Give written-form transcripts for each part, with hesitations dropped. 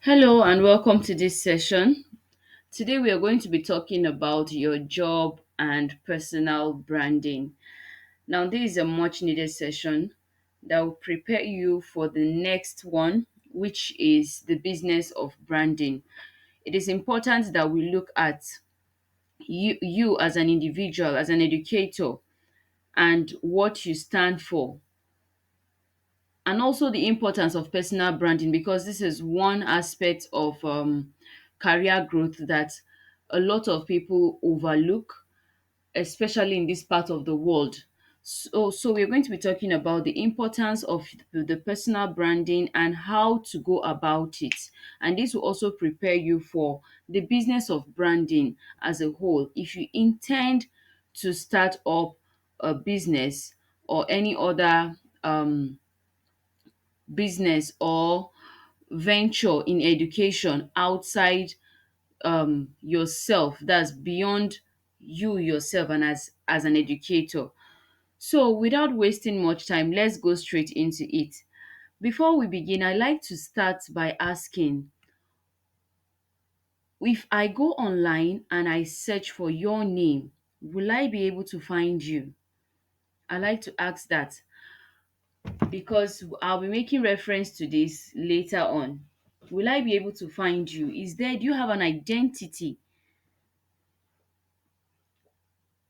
Hello and welcome to this session. Today we are going to be talking about your job and personal branding. Now, this is a much needed session that will prepare you for the next one, which is the business of branding. It is important that we look at you as an individual, as an educator, and what you stand for, and also the importance of personal branding, because this is one aspect of career growth that a lot of people overlook, especially in this part of the world. So we're going to be talking about the importance of the personal branding and how to go about it. And this will also prepare you for the business of branding as a whole. If you intend to start up a business or any other business or venture in education outside yourself, that's beyond you yourself and as an educator. So without wasting much time, let's go straight into it. Before we begin, I like to start by asking, if I go online and I search for your name, will I be able to find you? I like to ask that because I'll be making reference to this later on. Will I be able to find you? Do you have an identity?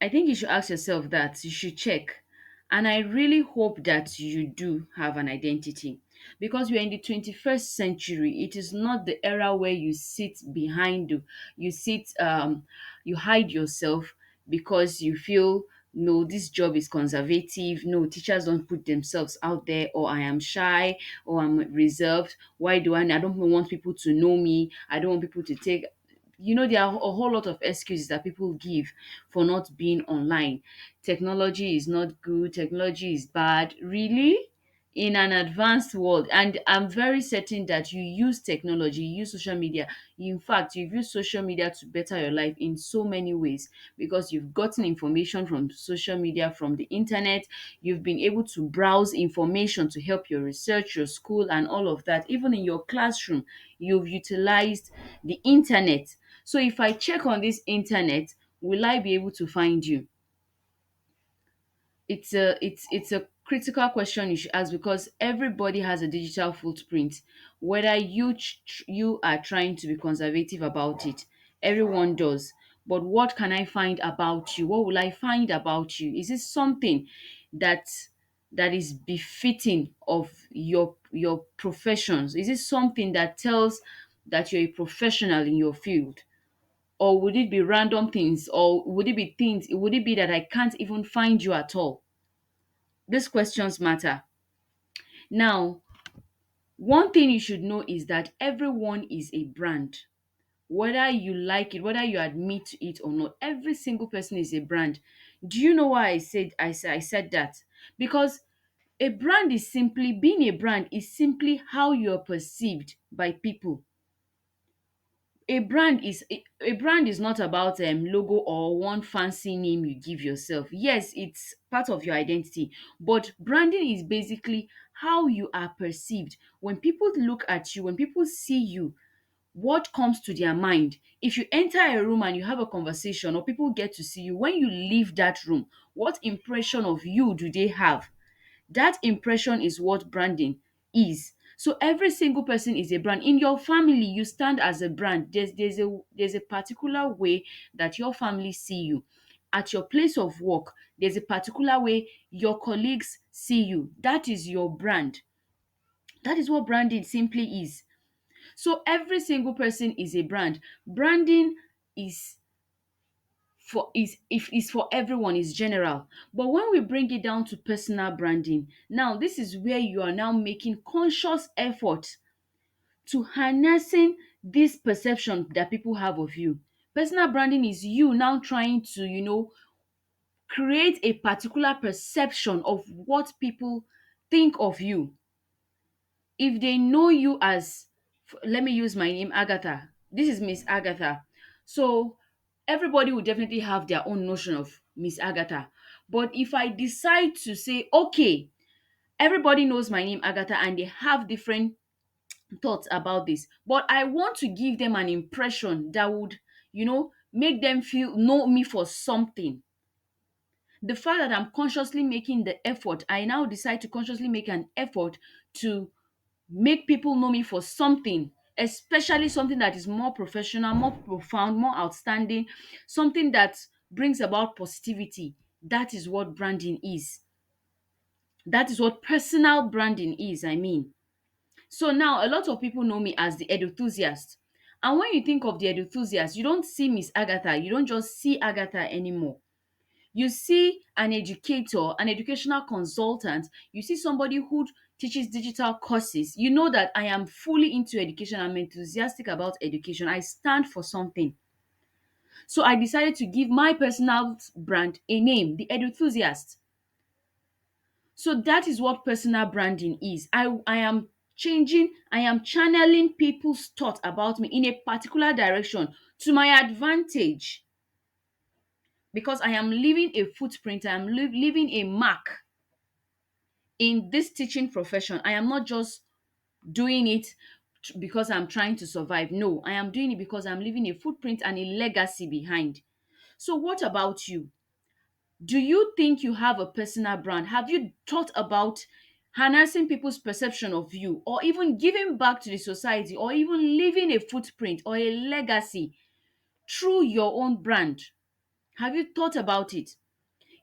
I think you should ask yourself that. You should check. And I really hope that you do have an identity, because we are in the 21st century. It is not the era where you sit behind, you sit, you hide yourself because you feel, no, this job is conservative. No, teachers don't put themselves out there, or I am shy, or I'm reserved. Why do I don't want people to know me. I don't want people to take, there are a whole lot of excuses that people give for not being online. Technology is not good, technology is bad. Really? In an advanced world, and I'm very certain that you use technology, you use social media. In fact, you've used social media to better your life in so many ways, because you've gotten information from social media, from the internet. You've been able to browse information to help your research, your school, and all of that. Even in your classroom, you've utilized the internet. So if I check on this internet, will I be able to find you? It's a critical question you should ask, because everybody has a digital footprint. Whether you are trying to be conservative about it, everyone does. But what can I find about you? What will I find about you? Is it something that that is befitting of your professions? Is it something that tells that you're a professional in your field? Or would it be random things? Or would it be that I can't even find you at all? These questions matter. Now, one thing you should know is that everyone is a brand. Whether you like it, whether you admit to it or not, every single person is a brand. Do you know why I said that? Because a brand is simply being a brand is simply how you're perceived by people. A brand is not about logo or one fancy name you give yourself. Yes, it's part of your identity, but branding is basically how you are perceived. When people look at you, when people see you, what comes to their mind? If you enter a room and you have a conversation, or people get to see you, when you leave that room, what impression of you do they have? That impression is what branding is. So every single person is a brand. In your family, you stand as a brand. There's a particular way that your family see you. At your place of work, there's a particular way your colleagues see you. That is your brand. That is what branding simply is. So every single person is a brand. Branding is for is if is for everyone, is general. But when we bring it down to personal branding, now this is where you are now making conscious effort to harnessing this perception that people have of you. Personal branding is you now trying to, create a particular perception of what people think of you. If they know you as, let me use my name, Agatha. This is Miss Agatha. So everybody will definitely have their own notion of Miss Agatha. But if I decide to say, okay, everybody knows my name Agatha, and they have different thoughts about this, but I want to give them an impression that would, make them feel know me for something. The fact that I'm consciously making the effort, I now decide to consciously make an effort to make people know me for something, especially something that is more professional, more profound, more outstanding, something that brings about positivity. That is what branding is. That is what personal branding is, I mean. So now a lot of people know me as the enthusiast. And when you think of the enthusiast, you don't see Miss Agatha, you don't just see Agatha anymore. You see an educator, an educational consultant, you see somebody who teaches digital courses. You know that I am fully into education, I'm enthusiastic about education, I stand for something. So I decided to give my personal brand a name, the enthusiast. So that is what personal branding is. I am changing, I am channeling people's thought about me in a particular direction to my advantage, because I am leaving a footprint, I am leaving a mark in this teaching profession. I am not just doing it because I'm trying to survive. No, I am doing it because I'm leaving a footprint and a legacy behind. So, what about you? Do you think you have a personal brand? Have you thought about harnessing people's perception of you, or even giving back to the society, or even leaving a footprint or a legacy through your own brand? Have you thought about it?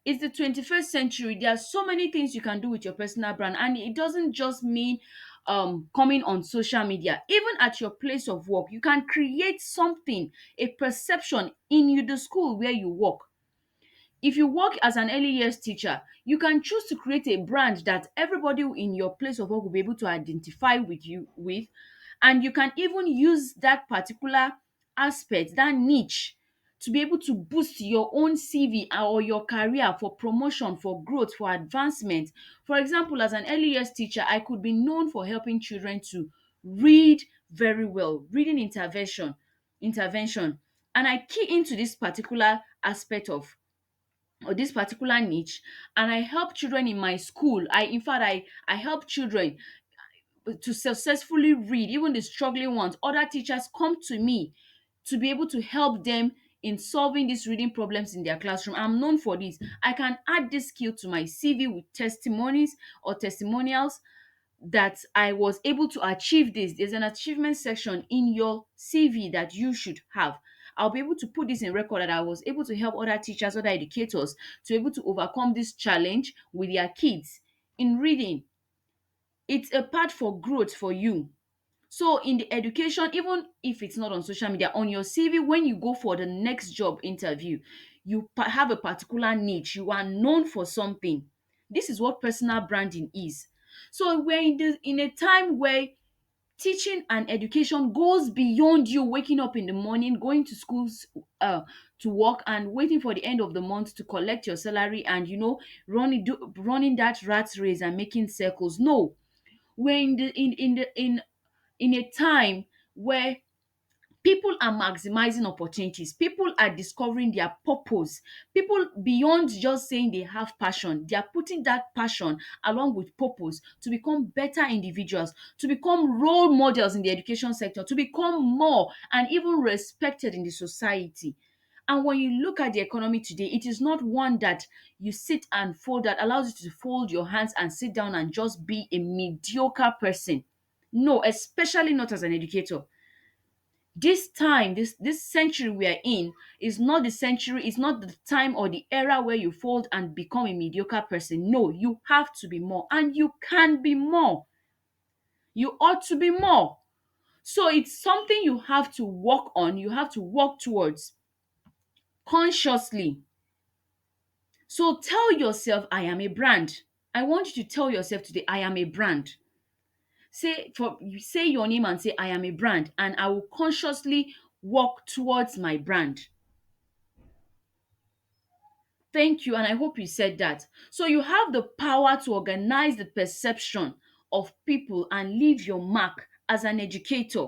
It's the 21st century. There are so many things you can do with your personal brand, and it doesn't just mean coming on social media. Even at your place of work, you can create something, a perception in the school where you work. If you work as an early years teacher, you can choose to create a brand that everybody in your place of work will be able to identify with you with, and you can even use that particular aspect, that niche, to be able to boost your own CV or your career for promotion, for growth, for advancement. For example, as an early years teacher, I could be known for helping children to read very well, reading intervention, and I key into this particular aspect of, or this particular niche, and I help children in my school. I help children to successfully read, even the struggling ones. Other teachers come to me to be able to help them in solving these reading problems in their classroom. I'm known for this. I can add this skill to my CV with testimonies or testimonials that I was able to achieve this. There's an achievement section in your CV that you should have. I'll be able to put this in record that I was able to help other teachers, other educators to be able to overcome this challenge with their kids in reading. It's a part for growth for you. So in the education, even if it's not on social media, on your CV, when you go for the next job interview, you have a particular niche, you are known for something. This is what personal branding is. So we're in a time where teaching and education goes beyond you waking up in the morning, going to schools, to work, and waiting for the end of the month to collect your salary, and running that rat race and making circles. No, we're in a time where people are maximizing opportunities, people are discovering their purpose. People, beyond just saying they have passion, they are putting that passion along with purpose to become better individuals, to become role models in the education sector, to become more and even respected in the society. And when you look at the economy today, it is not one that you sit and fold, that allows you to fold your hands and sit down and just be a mediocre person. No, especially not as an educator. This time, this century we are in, is not the century, is not the time or the era where you fold and become a mediocre person. No, you have to be more, and you can be more. You ought to be more. So it's something you have to work on, you have to work towards consciously. So tell yourself, I am a brand. I want you to tell yourself today, I am a brand. Say your name and say, I am a brand, and I will consciously work towards my brand. Thank you, and I hope you said that. So you have the power to organize the perception of people and leave your mark as an educator,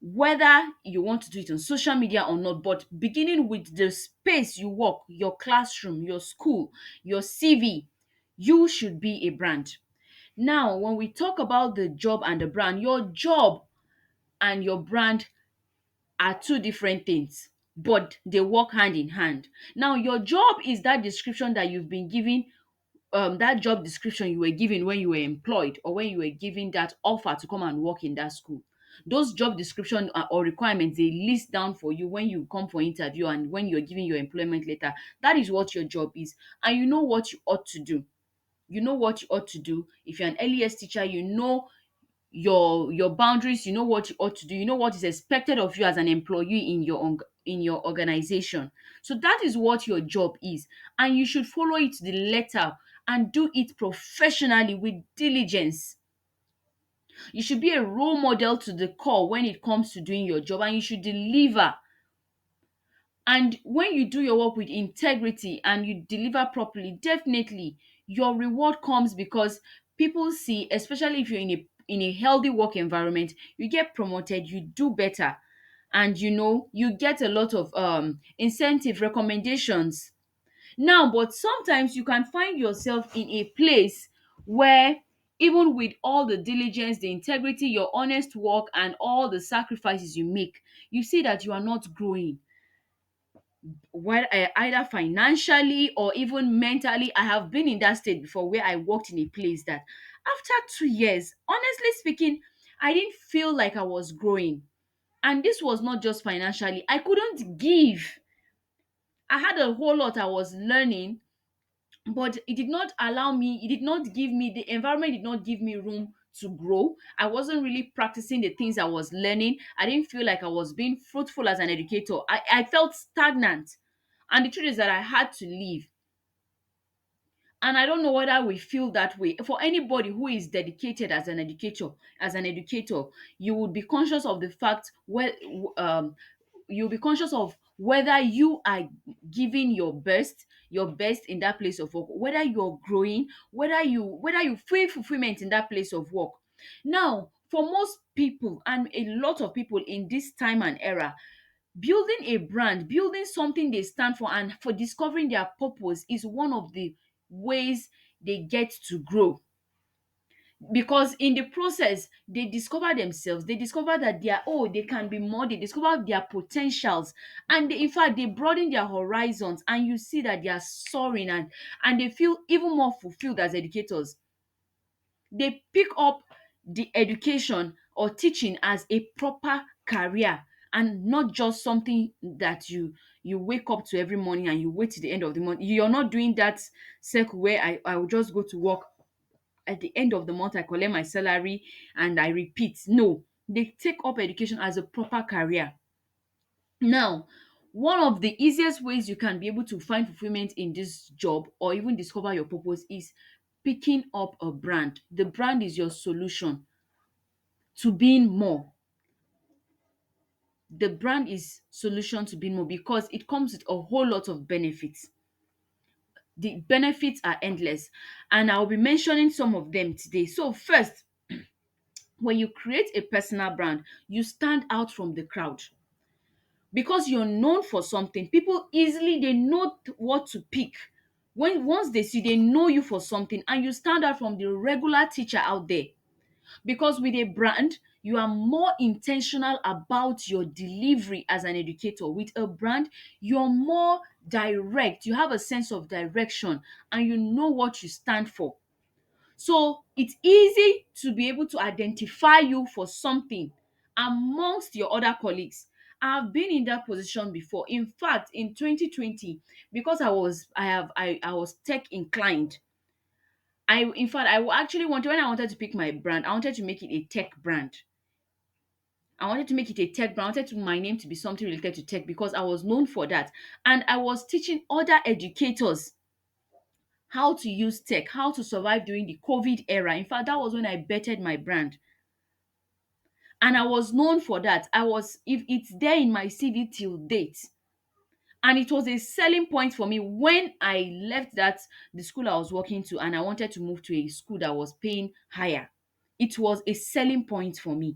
whether you want to do it on social media or not, but beginning with the space you work, your classroom, your school, your CV, you should be a brand. Now, when we talk about the job and the brand, your job and your brand are two different things, but they work hand in hand. Now, your job is that description that you've been given, that job description you were given when you were employed or when you were given that offer to come and work in that school. Those job description or requirements they list down for you when you come for interview and when you're giving your employment letter. That is what your job is, and you know what you ought to do. You know what you ought to do. If you're an LES teacher, you know your boundaries, you know what you ought to do, you know what is expected of you as an employee in in your organization. So that is what your job is, and you should follow it to the letter and do it professionally with diligence. You should be a role model to the core when it comes to doing your job, and you should deliver. And when you do your work with integrity and you deliver properly, definitely your reward comes, because people see, especially if you're in a healthy work environment, you get promoted, you do better, and you get a lot of incentive recommendations. Now, but sometimes you can find yourself in a place where, even with all the diligence, the integrity, your honest work, and all the sacrifices you make, you see that you are not growing, either financially or even mentally. I have been in that state before, where I worked in a place that after 2 years, honestly speaking, I didn't feel like I was growing. And this was not just financially. I couldn't give. I had a whole lot I was learning, but it did not give me, the environment did not give me room to grow. I wasn't really practicing the things I was learning. I didn't feel like I was being fruitful as an educator. I felt stagnant. And the truth is that I had to leave. And I don't know whether we feel that way. For anybody who is dedicated as an educator, you would be conscious of the fact where you'll be conscious of whether you are giving your best in that place of work, whether you're growing, whether you feel fulfillment in that place of work. Now, for most people and a lot of people in this time and era, building a brand, building something they stand for, and for discovering their purpose is one of the ways they get to grow. Because in the process, they discover themselves, they discover that they can be more, they discover their potentials, and in fact, they broaden their horizons, and you see that they are soaring, and they feel even more fulfilled as educators. They pick up the education or teaching as a proper career, and not just something that you wake up to every morning and you wait till the end of the month. You're not doing that circle where I will just go to work, at the end of the month I collect my salary and I repeat. No, they take up education as a proper career. Now, one of the easiest ways you can be able to find fulfillment in this job or even discover your purpose is picking up a brand. The brand is your solution to being more. The brand is solution to being more, because it comes with a whole lot of benefits. The benefits are endless, and I'll be mentioning some of them today. So first, when you create a personal brand, you stand out from the crowd. Because you're known for something, people easily, they know what to pick. When once they see, they know you for something, and you stand out from the regular teacher out there. Because with a brand, you are more intentional about your delivery as an educator. With a brand, you're more direct, you have a sense of direction, and you know what you stand for. So it's easy to be able to identify you for something amongst your other colleagues. I've been in that position before. In fact, in 2020, because I was tech inclined. I actually wanted, when I wanted to pick my brand, I wanted to make it a tech brand. I wanted to make it a tech brand. I wanted my name to be something related to tech, because I was known for that. And I was teaching other educators how to use tech, how to survive during the COVID era. In fact, that was when I bettered my brand. And I was known for that. If it's there in my CV till date. And it was a selling point for me when I left the school I was working to, and I wanted to move to a school that was paying higher. It was a selling point for me,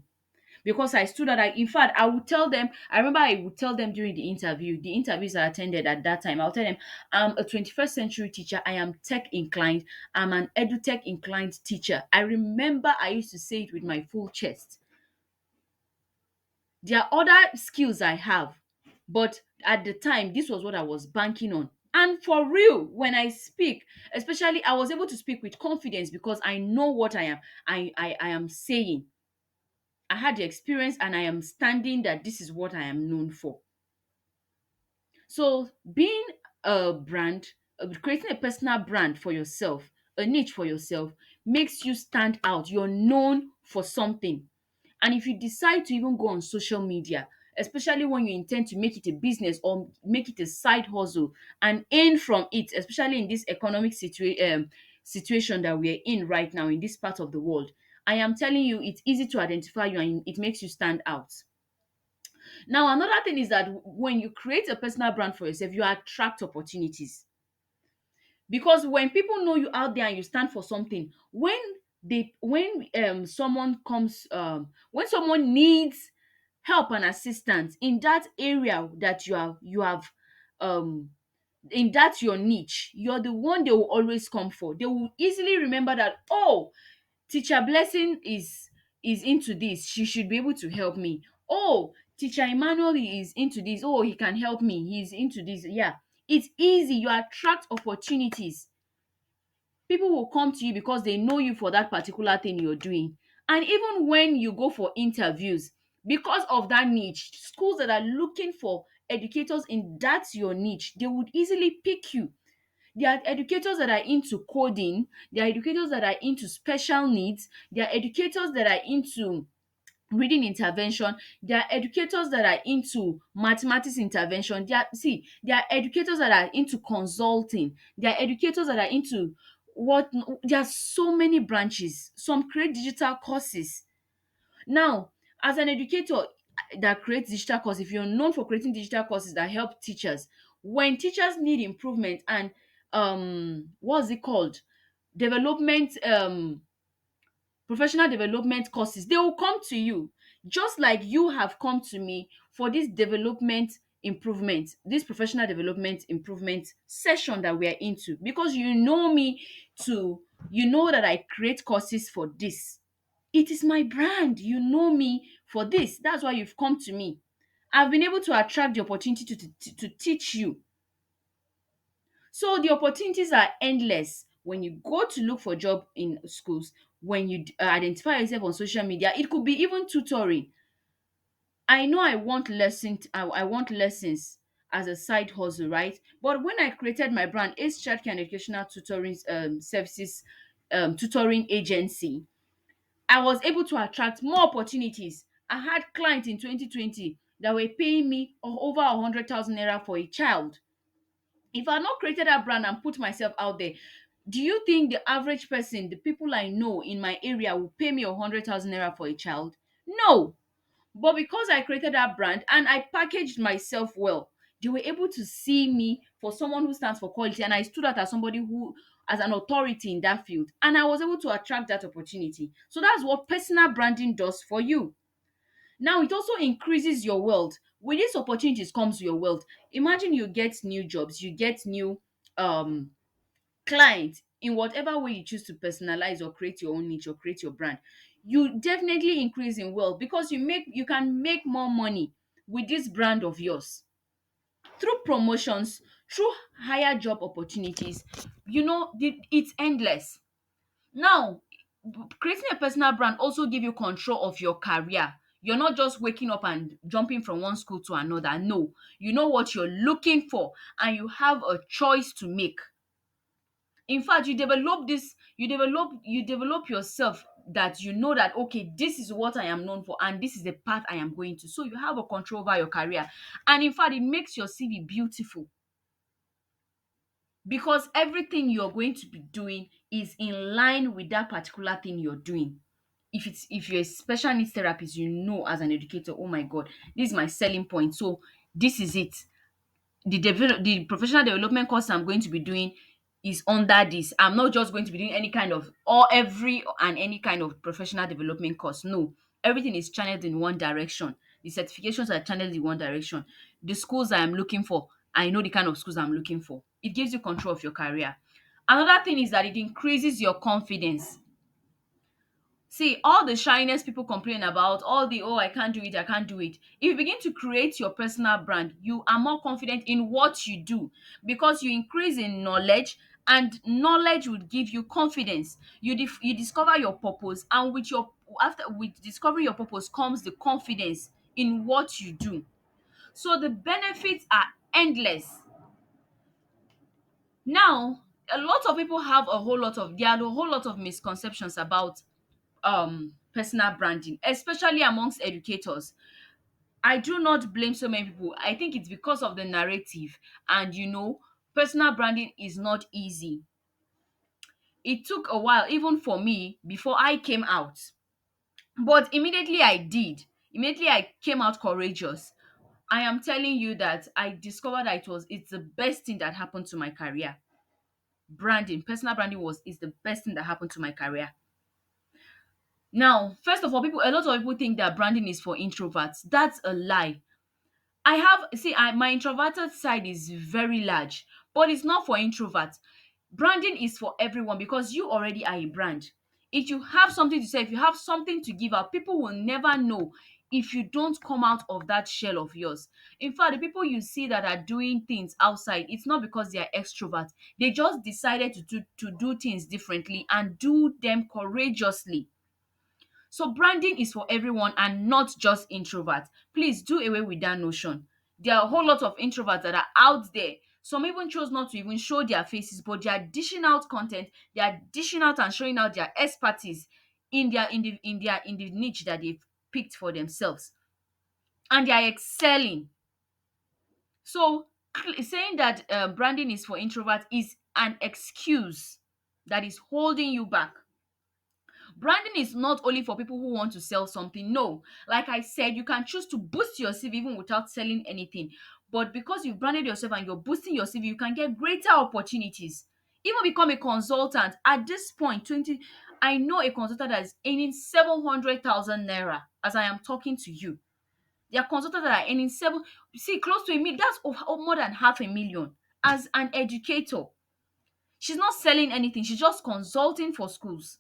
because I stood out. In fact, I would tell them, I remember I would tell them during the interviews I attended at that time, I'll tell them, I'm a 21st century teacher, I am tech inclined, I'm an edutech inclined teacher. I remember I used to say it with my full chest. There are other skills I have, but at the time, this was what I was banking on. And for real, when I speak, especially, I was able to speak with confidence because I know what I am saying. I had the experience and I am standing that this is what I am known for. So being a brand, creating a personal brand for yourself, a niche for yourself, makes you stand out. You're known for something. And if you decide to even go on social media, especially when you intend to make it a business or make it a side hustle and earn from it, especially in this economic situation that we're in right now in this part of the world, I am telling you, it's easy to identify you and it makes you stand out. Now, another thing is that when you create a personal brand for yourself, you attract opportunities. Because when people know you out there and you stand for something, when someone comes when someone needs help and assistance in that area that you have um in that your niche, you're the one they will always come for. They will easily remember that, oh, Teacher Blessing is into this, she should be able to help me. Oh, Teacher Emmanuel is into this, oh, he can help me, he's into this. Yeah, it's easy. You attract opportunities. People will come to you because they know you for that particular thing you're doing. And even when you go for interviews, because of that niche, schools that are looking for educators in that your niche, they would easily pick you. There are educators that are into coding, there are educators that are into special needs, there are educators that are into reading intervention, there are educators that are into mathematics intervention, there are educators that are into consulting, there are educators that are into what there are so many branches. Some create digital courses. Now, as an educator that creates digital course, if you're known for creating digital courses that help teachers, when teachers need improvement and what's it called, development, professional development courses, they will come to you, just like you have come to me for this development improvement, this professional development improvement session that we are into, because you know me to you know that I create courses for this. It is my brand. You know me for this. That's why you've come to me. I've been able to attract the opportunity to teach you. So the opportunities are endless when you go to look for job in schools, when you identify yourself on social media. It could be even tutoring. I know I want lessons as a side hustle, right? But when I created my brand, Ace Childcare and Educational Tutoring Services tutoring agency, I was able to attract more opportunities. I had clients in 2020 that were paying me over 100,000 naira for a child. If I had not created that brand and put myself out there, do you think the average person, the people I know in my area, will pay me 100,000 naira for a child? No. But because I created that brand and I packaged myself well, they were able to see me for someone who stands for quality. And I stood out as somebody who, as an authority in that field. And I was able to attract that opportunity. So that's what personal branding does for you. Now, it also increases your wealth. With these opportunities comes your wealth. Imagine you get new jobs, you get new um clients in whatever way you choose to personalize or create your own niche or create your brand. You definitely increase in wealth because you can make more money with this brand of yours through promotions, through higher job opportunities. It's endless. Now, creating a personal brand also give you control of your career. You're not just waking up and jumping from one school to another. No, you know what you're looking for and you have a choice to make. In fact, you develop yourself, that you know that, okay, this is what I am known for and this is the path I am going to. So you have a control over your career. And in fact, it makes your CV beautiful because everything you're going to be doing is in line with that particular thing you're doing. If you're a special needs therapist, you know, as an educator, oh my god, this is my selling point, so this is it. The professional development course I'm going to be doing is under this. I'm not just going to be doing any kind of or every and any kind of professional development course. No, everything is channeled in one direction. The certifications are channeled in one direction. The schools I am looking for, I know the kind of schools I'm looking for. It gives you control of your career. Another thing is that it increases your confidence. See, all the shyness people complain about, all the, oh, I can't do it, I can't do it. If you begin to create your personal brand, you are more confident in what you do because you increase in knowledge, and knowledge would give you confidence. You discover your purpose, and with discovering your purpose comes the confidence in what you do. So the benefits are endless. Now, a lot of people have a whole lot of there are a whole lot of misconceptions about personal branding, especially amongst educators. I do not blame so many people. I think it's because of the narrative. And personal branding is not easy. It took a while even for me before I came out, but immediately I did. Immediately I came out courageous. I am telling you that I discovered that it's the best thing that happened to my career. Branding, personal branding was is the best thing that happened to my career. Now, first of all, a lot of people think that branding is for introverts. That's a lie. My introverted side is very large, but it's not for introverts. Branding is for everyone because you already are a brand. If you have something to say, if you have something to give out, people will never know if you don't come out of that shell of yours. In fact, the people you see that are doing things outside, it's not because they are extroverts. They just decided to do things differently and do them courageously. So branding is for everyone and not just introverts. Please do away with that notion. There are a whole lot of introverts that are out there. Some even chose not to even show their faces, but they are dishing out content. They are dishing out and showing out their expertise in the niche that they've picked for themselves, and they are excelling. So saying that branding is for introverts is an excuse that is holding you back. Branding is not only for people who want to sell something. No, like I said, you can choose to boost your CV even without selling anything. But because you've branded yourself and you're boosting your CV, you can get greater opportunities. Even become a consultant. At this point, 20, I know a consultant that is earning 700,000 naira as I am talking to you. There are consultants that are earning close to a million. That's more than half a million as an educator. She's not selling anything, she's just consulting for schools.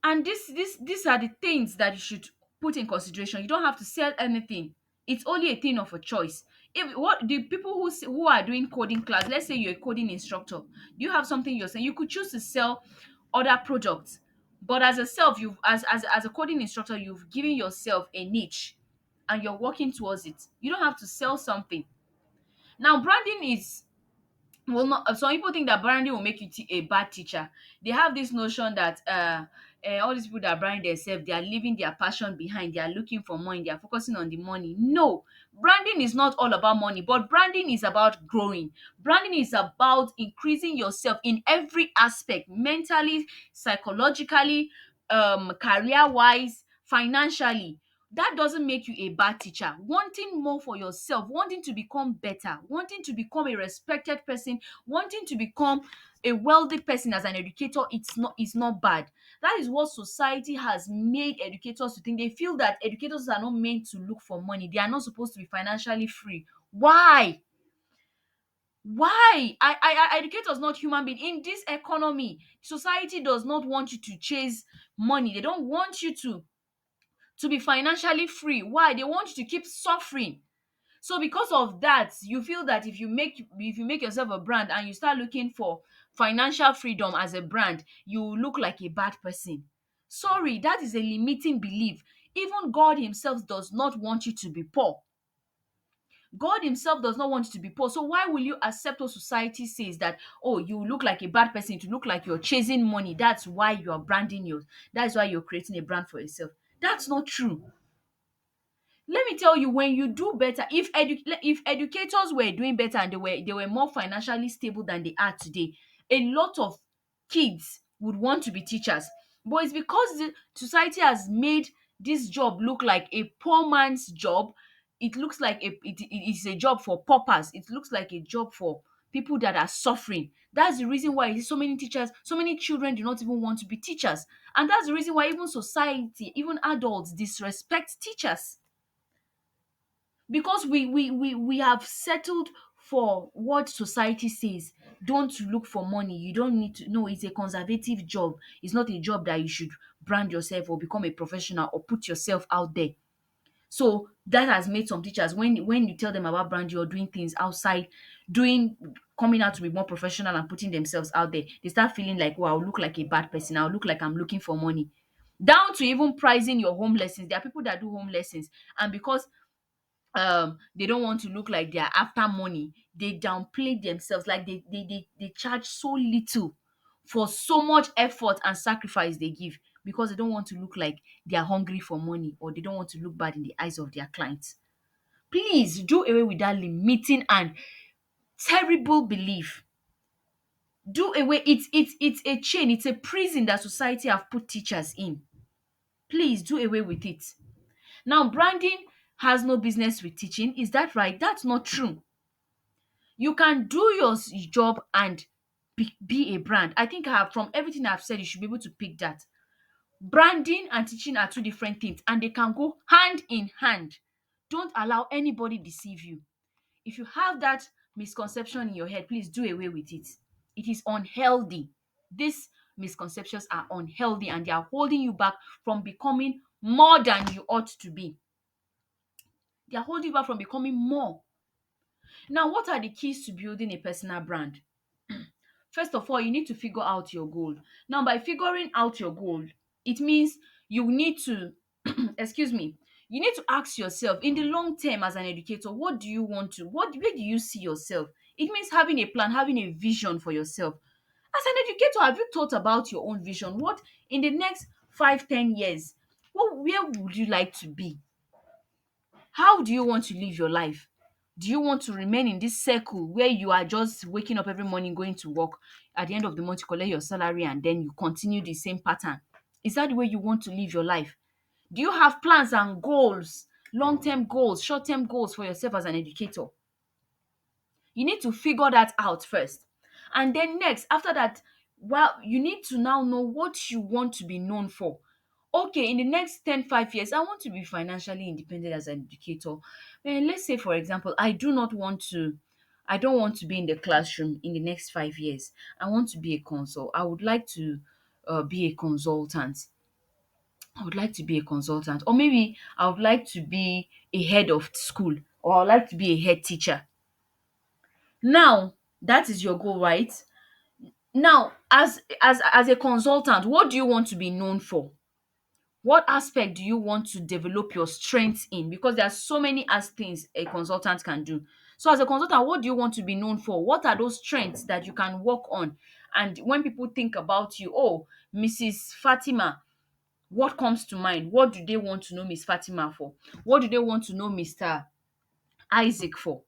And these are the things that you should put in consideration. You don't have to sell anything. It's only a thing of a choice. If what the people who are doing coding class, let's say you're a coding instructor, you have something you're saying, you could choose to sell other products. But as a self, you've as a coding instructor, you've given yourself a niche and you're working towards it. You don't have to sell something. Now branding is well, not some people think that branding will make you a bad teacher. They have this notion that all these people that brand themselves, they are leaving their passion behind. They are looking for money. They are focusing on the money. No, branding is not all about money, but branding is about growing. Branding is about increasing yourself in every aspect, mentally, psychologically, career wise, financially. That doesn't make you a bad teacher. Wanting more for yourself, wanting to become better, wanting to become a respected person, wanting to become a wealthy person as an educator, it's not bad. That is what society has made educators to think. They feel that educators are not meant to look for money. They are not supposed to be financially free. Why? Why? Educators not human being. In this economy, society does not want you to chase money. They don't want you to be financially free. Why? They want you to keep suffering. So because of that, you feel that if you make yourself a brand and you start looking for financial freedom as a brand, you look like a bad person. Sorry, that is a limiting belief. Even God himself does not want you to be poor. God himself does not want you to be poor. So why will you accept what society says that, oh, you look like a bad person, to look like you're chasing money? That's why you're branding yours. That's why you're creating a brand for yourself. That's not true. Let me tell you, when you do better, if educators were doing better and they were more financially stable than they are today, a lot of kids would want to be teachers. But it's because the society has made this job look like a poor man's job. It looks like it is a job for paupers. It looks like a job for people that are suffering. That's the reason why you see so many teachers, so many children do not even want to be teachers. And that's the reason why even society, even adults disrespect teachers, because we have settled for what society says. Don't look for money, you don't need to. No, it's a conservative job. It's not a job that you should brand yourself or become a professional or put yourself out there. So that has made some teachers, when you tell them about branding or doing things outside, doing coming out to be more professional and putting themselves out there, they start feeling like, oh, I'll look like a bad person, I'll look like I'm looking for money. Down to even pricing your home lessons. There are people that do home lessons, and because they don't want to look like they're after money, they downplay themselves, like they charge so little for so much effort and sacrifice they give, because they don't want to look like they are hungry for money, or they don't want to look bad in the eyes of their clients. Please do away with that limiting and terrible belief. Do away. It's a chain, it's a prison that society have put teachers in. Please do away with it. Now, branding has no business with teaching. Is that right? That's not true. You can do your job and be a brand. I think from everything I've said, you should be able to pick that. Branding and teaching are two different things, and they can go hand in hand. Don't allow anybody deceive you. If you have that misconception in your head, please do away with it. It is unhealthy. These misconceptions are unhealthy, and they are holding you back from becoming more than you ought to be. They are holding you back from becoming more. Now, what are the keys to building a personal brand? First of all, you need to figure out your goal. Now, by figuring out your goal, it means you need to, excuse me, you need to ask yourself, in the long term, as an educator, what do you want to, where do you see yourself? It means having a plan, having a vision for yourself. As an educator, have you thought about your own vision? What in the next 5, 10 years? Where would you like to be? How do you want to live your life? Do you want to remain in this circle where you are just waking up every morning, going to work, at the end of the month you collect your salary, and then you continue the same pattern? Is that the way you want to live your life? Do you have plans and goals, long-term goals, short-term goals for yourself as an educator? You need to figure that out first. And then next, after that, well, you need to now know what you want to be known for. Okay, in the next 10, 5 years, I want to be financially independent as an educator. Let's say, for example, I don't want to be in the classroom in the next 5 years. I want to be a consult. I would like to be a consultant. I would like to be a consultant. Or maybe I would like to be a head of school, or I would like to be a head teacher. Now, that is your goal, right? Now, as a consultant, what do you want to be known for? What aspect do you want to develop your strengths in? Because there are so many as things a consultant can do. So as a consultant, what do you want to be known for? What are those strengths that you can work on? And when people think about you, oh, Mrs. Fatima, what comes to mind? What do they want to know Miss Fatima for? What do they want to know Mr. Isaac for?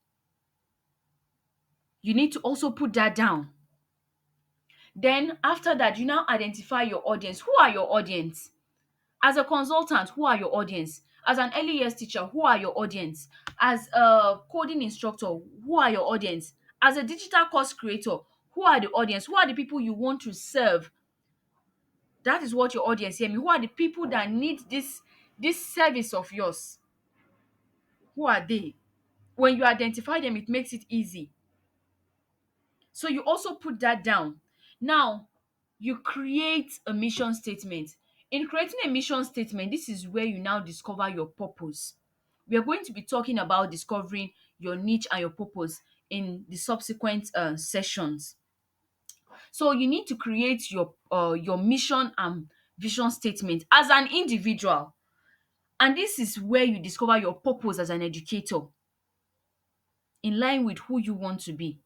You need to also put that down. Then after that, you now identify your audience. Who are your audience? As a consultant, who are your audience? As an early years teacher, who are your audience? As a coding instructor, who are your audience? As a digital course creator, who are the audience? Who are the people you want to serve? That is what your audience hear me. Who are the people that need this service of yours? Who are they? When you identify them, it makes it easy. So you also put that down. Now, you create a mission statement. In creating a mission statement, this is where you now discover your purpose. We are going to be talking about discovering your niche and your purpose in the subsequent sessions. So you need to create your mission and vision statement as an individual. And this is where you discover your purpose as an educator in line with who you want to be.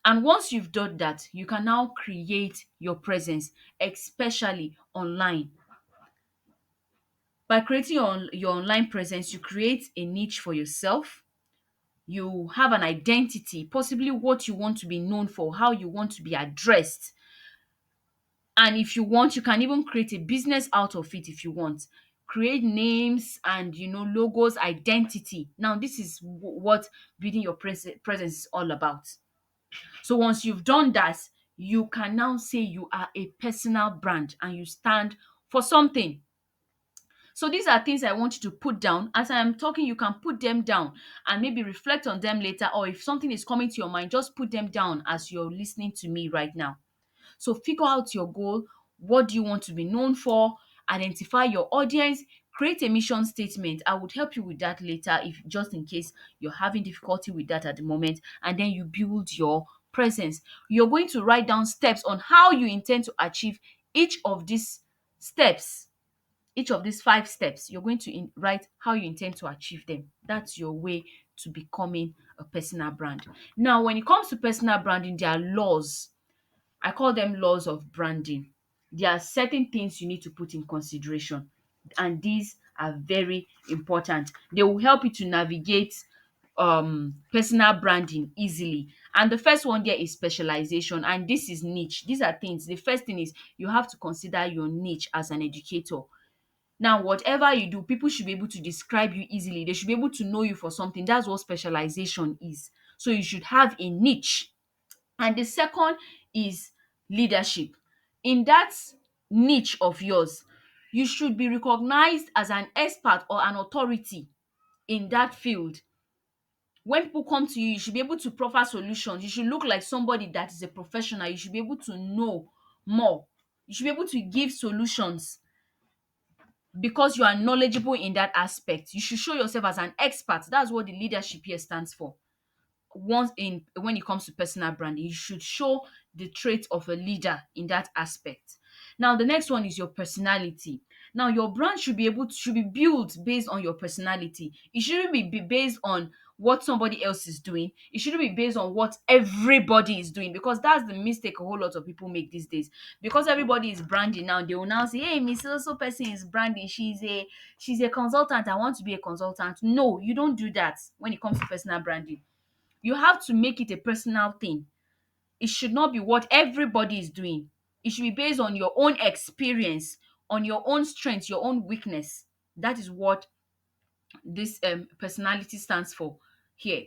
And once you've done that, you can now create your presence, especially online. By creating your online presence, you create a niche for yourself. You have an identity, possibly what you want to be known for, how you want to be addressed. And if you want, you can even create a business out of it if you want. Create names and logos, identity. Now, this is what building your presence is all about. So once you've done that, you can now say you are a personal brand and you stand for something. So these are things I want you to put down. As I am talking, you can put them down and maybe reflect on them later. Or if something is coming to your mind, just put them down as you're listening to me right now. So figure out your goal. What do you want to be known for? Identify your audience. Create a mission statement. I would help you with that later, if just in case you're having difficulty with that at the moment. And then you build your presence. You're going to write down steps on how you intend to achieve each of these steps, each of these 5 steps. You're going to write how you intend to achieve them. That's your way to becoming a personal brand. Now, when it comes to personal branding, there are laws. I call them laws of branding. There are certain things you need to put in consideration, and these are very important. They will help you to navigate personal branding easily. And the first one there is specialization, and this is niche. These are things. The first thing is you have to consider your niche as an educator. Now, whatever you do, people should be able to describe you easily. They should be able to know you for something. That's what specialization is. So you should have a niche. And the second is leadership. In that niche of yours, you should be recognized as an expert or an authority in that field. When people come to you, you should be able to proffer solutions. You should look like somebody that is a professional. You should be able to know more. You should be able to give solutions because you are knowledgeable in that aspect. You should show yourself as an expert. That's what the leadership here stands for. Once in When it comes to personal branding, you should show the traits of a leader in that aspect. Now the next one is your personality. Now your brand should be built based on your personality. It shouldn't be based on what somebody else is doing. It shouldn't be based on what everybody is doing, because that's the mistake a whole lot of people make these days. Because everybody is branding now, they will now say, hey, Miss So person is branding, she's a consultant, I want to be a consultant. No, you don't do that when it comes to personal branding. You have to make it a personal thing. It should not be what everybody is doing. It should be based on your own experience, on your own strength, your own weakness. That is what this personality stands for here.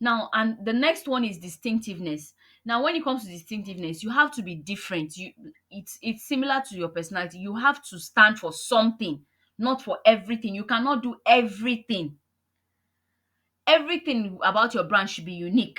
Now, and the next one is distinctiveness. Now, when it comes to distinctiveness, you have to be different. It's similar to your personality. You have to stand for something, not for everything. You cannot do everything. Everything about your brand should be unique,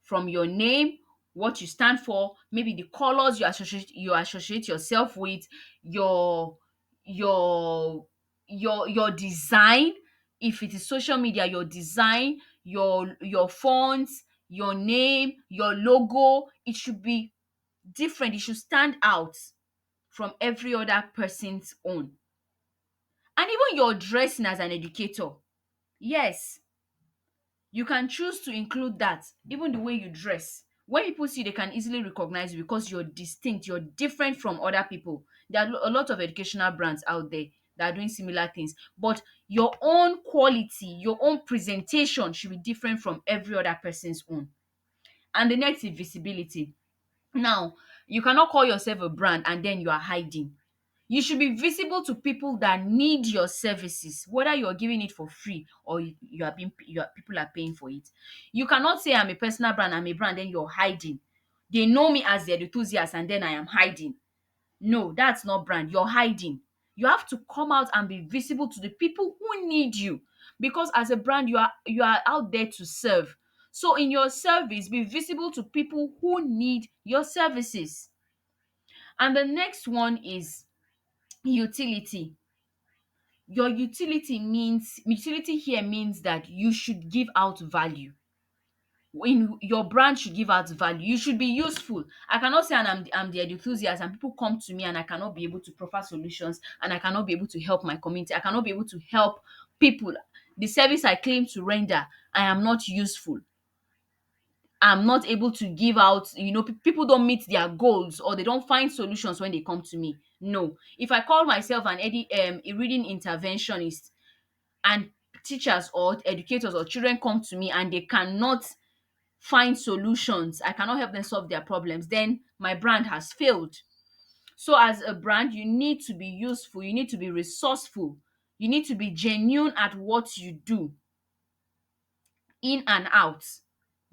from your name, what you stand for, maybe the colors you associate yourself with, your your your design. If it is social media, your design, your fonts, your name, your logo, it should be different. It should stand out from every other person's own. And even your dressing as an educator, yes, you can choose to include that. Even the way you dress, when people see, they can easily recognize you because you're distinct, you're different from other people. There are a lot of educational brands out there that are doing similar things, but your own quality, your own presentation should be different from every other person's own. And the next is visibility. Now, you cannot call yourself a brand and then you are hiding. You should be visible to people that need your services, whether you're giving it for free or people are paying for it. You cannot say I'm a personal brand, I'm a brand, then you're hiding. They know me as the enthusiast and then I am hiding. No, that's not brand. You're hiding. You have to come out and be visible to the people who need you, because as a brand, you are out there to serve. So in your service, be visible to people who need your services. And the next one is utility. Utility here means that you should give out value. When your brand should give out value, you should be useful. I cannot say, and I'm the enthusiast, and people come to me and I cannot be able to proffer solutions, and I cannot be able to help my community, I cannot be able to help people. The service I claim to render, I am not useful. I'm not able to give out, people don't meet their goals or they don't find solutions when they come to me. No. If I call myself a reading interventionist, and teachers or educators or children come to me and they cannot find solutions, I cannot help them solve their problems, then my brand has failed. So as a brand, you need to be useful, you need to be resourceful, you need to be genuine at what you do, in and out.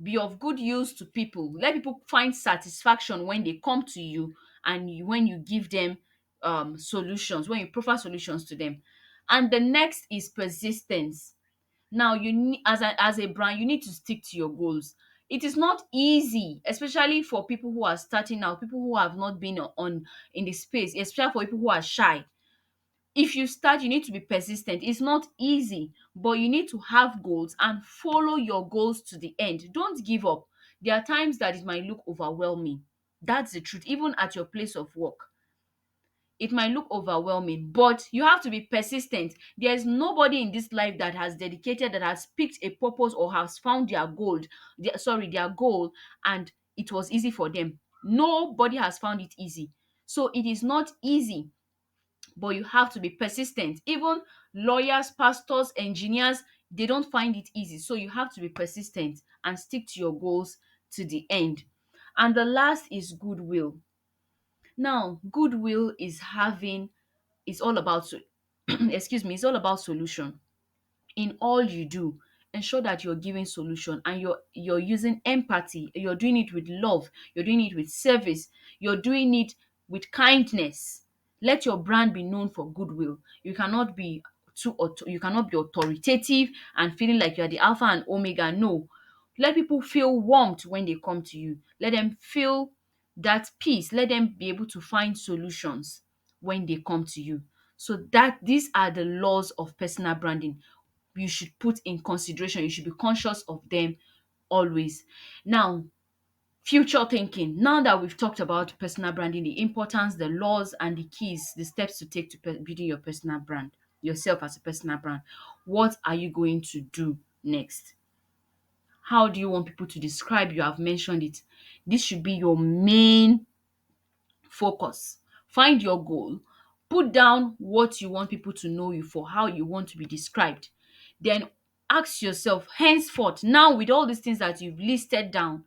be of good use to people. Let people find satisfaction when they come to you, and when you give them solutions, when you proffer solutions to them. And the next is persistence. Now you need, as a brand, you need to stick to your goals. It is not easy, especially for people who are starting out, people who have not been on in the space, especially for people who are shy. If you start, you need to be persistent. It's not easy, but you need to have goals and follow your goals to the end. Don't give up. There are times that it might look overwhelming. That's the truth. Even at your place of work, it might look overwhelming, but you have to be persistent. There's nobody in this life that has dedicated, that has picked a purpose or has found their goal, and it was easy for them. Nobody has found it easy. So it is not easy, but you have to be persistent. Even lawyers, pastors, engineers, they don't find it easy. So you have to be persistent and stick to your goals to the end. And the last is goodwill. Now, goodwill is all about excuse me, it's all about solution. In all you do, ensure that you're giving solution, and you're using empathy. You're doing it with love, you're doing it with service, you're doing it with kindness. Let your brand be known for goodwill. You cannot be you cannot be authoritative and feeling like you're the alpha and omega. No. Let people feel warmth when they come to you. Let them feel that peace. Let them be able to find solutions when they come to you. So that these are the laws of personal branding you should put in consideration. You should be conscious of them always. Now, future thinking. Now that we've talked about personal branding, the importance, the laws, and the keys, the steps to take to building your personal brand, yourself as a personal brand, what are you going to do next? How do you want people to describe you? I've mentioned it. This should be your main focus. Find your goal. Put down what you want people to know you for, how you want to be described. Then ask yourself, henceforth, now with all these things that you've listed down,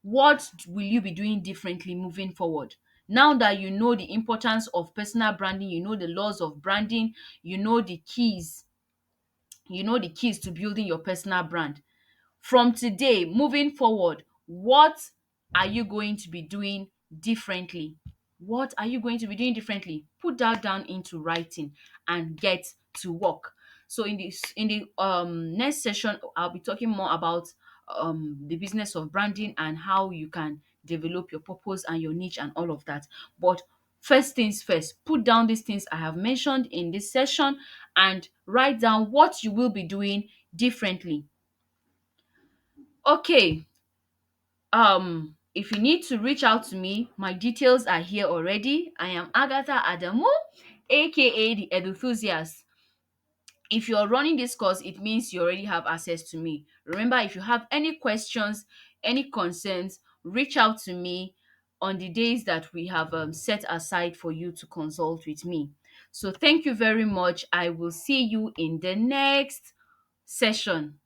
what will you be doing differently moving forward? Now that you know the importance of personal branding, you know the laws of branding, you know the keys, to building your personal brand. From today moving forward, what are you going to be doing differently? What are you going to be doing differently? Put that down into writing and get to work. So in the next session, I'll be talking more about the business of branding and how you can develop your purpose and your niche and all of that. But first things first, put down these things I have mentioned in this session and write down what you will be doing differently. Okay, if you need to reach out to me, my details are here already. I am Agatha Adamu, aka the Enthusiast. If you're running this course, it means you already have access to me. Remember, if you have any questions, any concerns, reach out to me on the days that we have set aside for you to consult with me. So thank you very much. I will see you in the next session.